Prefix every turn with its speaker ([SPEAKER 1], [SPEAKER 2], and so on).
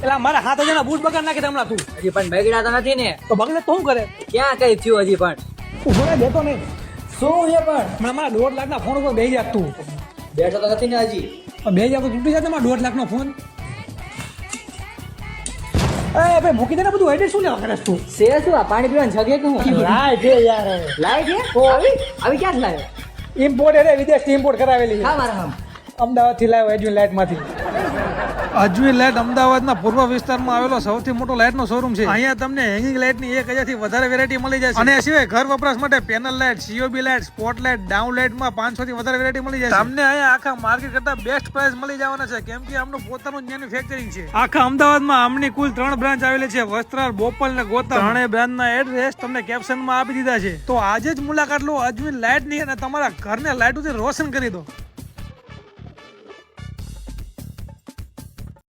[SPEAKER 1] એટલે મારા 7000 બૂટ બગાડ નાખી હમણાં તું.
[SPEAKER 2] હજી પણ બગડ્યા તો નથી ને?
[SPEAKER 1] તો બગડે તો શું કરે?
[SPEAKER 2] ક્યાં કઈ થયું હજી પણ?
[SPEAKER 1] ઉભો રહે, દેતો નહીં.
[SPEAKER 2] શું છે પણ?
[SPEAKER 1] હમણાં મારા 1.5 લાખના ફોન ઉપર બેસી જાત તું.
[SPEAKER 2] બેઠો તો નથી ને હજી.
[SPEAKER 1] બે જાવ તો તૂટી જશે મારા 1.5 લાખનો ફોન. એ ભાઈ મૂકી દે ને બધું. હેડે શું લેવા કરે તું?
[SPEAKER 2] છે શું આ પાણી પીવાનું જગે કે હું?
[SPEAKER 1] લાય છે યાર.
[SPEAKER 2] લાય છે? આવી ક્યાં લાવ્યો?
[SPEAKER 1] ઇમ્પોર્ટ એટલે વિદેશથી ઇમ્પોર્ટ કરાવેલી છે.
[SPEAKER 2] હા મારા આમ
[SPEAKER 1] અમદાવાદથી લાવ્યો અજવી લાઇટમાંથી. અજવી લાઇટ અમદાવાદના પૂર્વ વિસ્તારમાં આવેલો સૌથી મોટો લાઇટનો શોરૂમ છે. અહીંયા તમને હેંગિંગ લાઇટની 1000 થી વધારે વેરાયટી મળી જશે. અને સિવાય ઘર વપરાશ માટે panel light, COB light, spot light, down લાઇટમાં 500 થી વધારે વેરાયટી મળી જશે. તમને અહીંયા આખા માર્કેટ કરતા બેસ્ટ પ્રાઇસ મળી જવાના છે, કેમ કે આમનું પોતાનું મેન્યુફેક્ચરિંગ છે. આખા અમદાવાદમાં આમની કુલ 3 બ્રાન્ચ આવેલી છે, વસ્ત્રાલ, બોપલ અને ગોતા. ત્રણેય બ્રાન્ચના એડ્રેસ તમને કેપ્શનમાં આપી દીધા છે. તો આજે જ મુલાકાત લો અજવી લાઇટની અને તમારા ઘરને લાઇટોથી રોશન કરી દો.